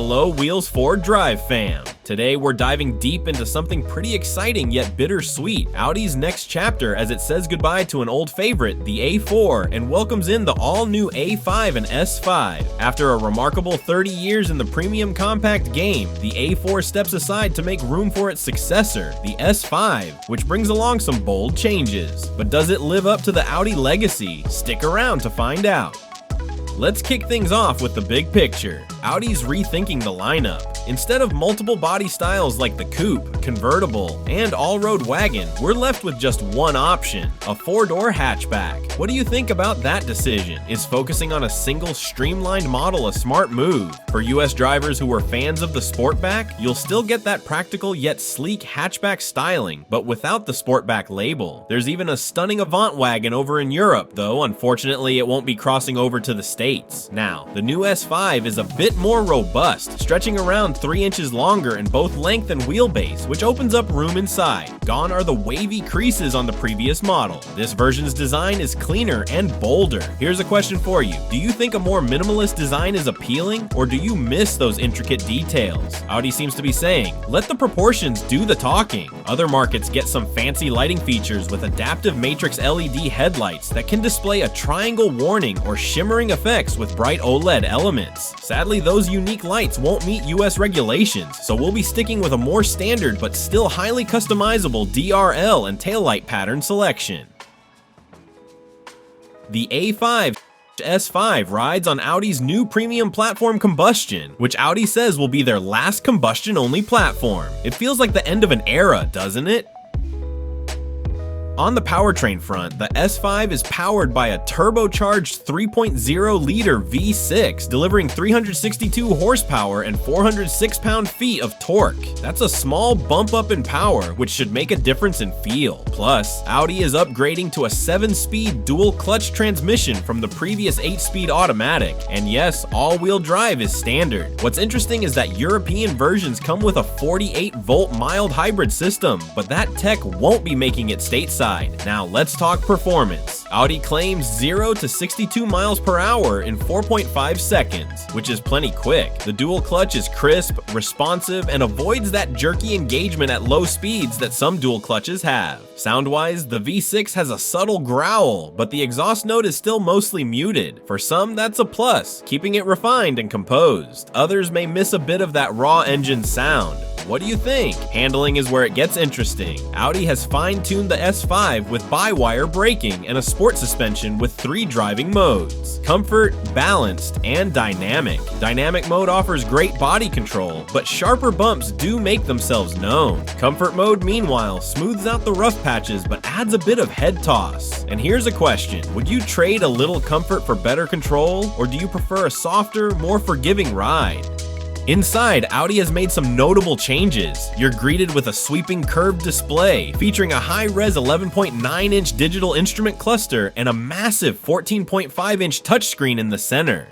Hello Wheels 4 Drive fam! Today we're diving deep into something pretty exciting yet bittersweet, Audi's next chapter as it says goodbye to an old favorite, the A4, and welcomes in the all-new A5 and S5. After a remarkable 30 years in the premium compact game, the A4 steps aside to make room for its successor, the S5, which brings along some bold changes. But does it live up to the Audi legacy? Stick around to find out. Let's kick things off with the big picture. Audi's rethinking the lineup. Instead of multiple body styles like the coupe, convertible, and all-road wagon, we're left with just one option, a four-door hatchback. What do you think about that decision? Is focusing on a single streamlined model a smart move? For US drivers who are fans of the Sportback, you'll still get that practical yet sleek hatchback styling, but without the Sportback label. There's even a stunning Avant wagon over in Europe, though unfortunately it won't be crossing over to the States. Now, the new S5 is a bit more robust, stretching around 3 inches longer in both length and wheelbase, which opens up room inside. Gone are the wavy creases on the previous model. This version's design is cleaner and bolder. Here's a question for you. Do you think a more minimalist design is appealing, or do you miss those intricate details? Audi seems to be saying, let the proportions do the talking. Other markets get some fancy lighting features with adaptive matrix LED headlights that can display a triangle warning or shimmering effects with bright OLED elements. Sadly, those unique lights won't meet US regulations, so we'll be sticking with a more standard but still highly customizable DRL and taillight pattern selection. The A5 S5 rides on Audi's new premium platform combustion, which Audi says will be their last combustion-only platform. It feels like the end of an era, doesn't it? On the powertrain front, the S5 is powered by a turbocharged 3.0-liter V6, delivering 362 horsepower and 406 pound-feet of torque. That's a small bump up in power, which should make a difference in feel. Plus, Audi is upgrading to a 7-speed dual-clutch transmission from the previous 8-speed automatic. And yes, all-wheel drive is standard. What's interesting is that European versions come with a 48-volt mild hybrid system, but that tech won't be making it stateside. Now let's talk performance. Audi claims 0 to 62 miles per hour in 4.5 seconds, which is plenty quick. The dual clutch is crisp, responsive, and avoids that jerky engagement at low speeds that some dual clutches have. Sound-wise, the V6 has a subtle growl, but the exhaust note is still mostly muted. For some, that's a plus, keeping it refined and composed. Others may miss a bit of that raw engine sound. What do you think? Handling is where it gets interesting. Audi has fine-tuned the S5 with by-wire braking and a sport suspension with 3 driving modes: comfort, balanced, and dynamic. Dynamic mode offers great body control, but sharper bumps do make themselves known. Comfort mode, meanwhile, smooths out the rough patches but adds a bit of head toss. And here's a question: would you trade a little comfort for better control, or do you prefer a softer, more forgiving ride? Inside, Audi has made some notable changes. You're greeted with a sweeping curved display, featuring a high-res 11.9-inch digital instrument cluster and a massive 14.5-inch touchscreen in the center.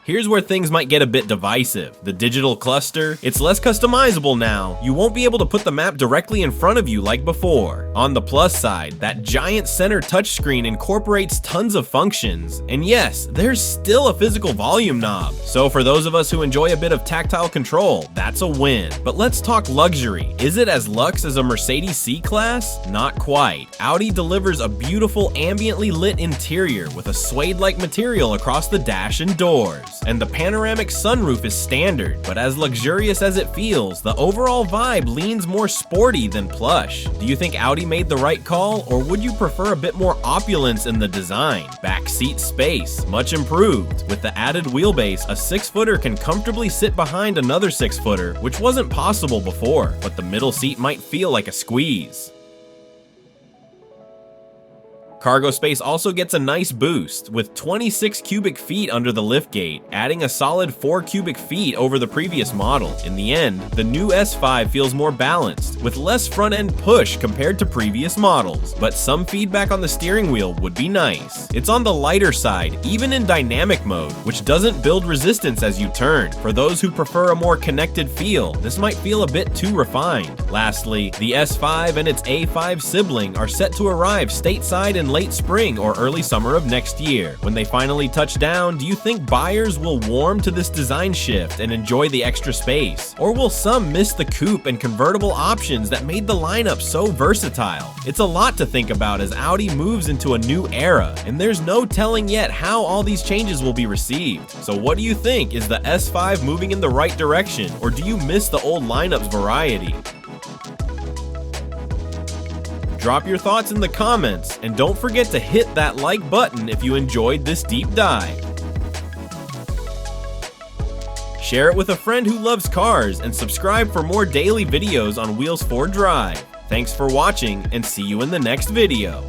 Here's where things might get a bit divisive. The digital cluster, it's less customizable now. You won't be able to put the map directly in front of you like before. On the plus side, that giant center touchscreen incorporates tons of functions. And yes, there's still a physical volume knob. So for those of us who enjoy a bit of tactile control, that's a win. But let's talk luxury. Is it as luxe as a Mercedes C-Class? Not quite. Audi delivers a beautiful ambiently lit interior with a suede-like material across the dash and doors. And the panoramic sunroof is standard, but as luxurious as it feels, the overall vibe leans more sporty than plush. Do you think Audi made the right call, or would you prefer a bit more opulence in the design? Backseat space, much improved. With the added wheelbase, a 6-footer can comfortably sit behind another 6-footer, which wasn't possible before, but the middle seat might feel like a squeeze. Cargo space also gets a nice boost, with 26 cubic feet under the liftgate, adding a solid 4 cubic feet over the previous model. In the end, the new S5 feels more balanced, with less front-end push compared to previous models, but some feedback on the steering wheel would be nice. It's on the lighter side, even in dynamic mode, which doesn't build resistance as you turn. For those who prefer a more connected feel, this might feel a bit too refined. Lastly, the S5 and its A5 sibling are set to arrive stateside in in late spring or early summer of next year. When they finally touch down, do you think buyers will warm to this design shift and enjoy the extra space? Or will some miss the coupe and convertible options that made the lineup so versatile? It's a lot to think about as Audi moves into a new era, and there's no telling yet how all these changes will be received. So what do you think? Is the S5 moving in the right direction, or do you miss the old lineup's variety? Drop your thoughts in the comments, and don't forget to hit that like button if you enjoyed this deep dive. Share it with a friend who loves cars, and subscribe for more daily videos on Wheels 4 Drive. Thanks for watching, and see you in the next video.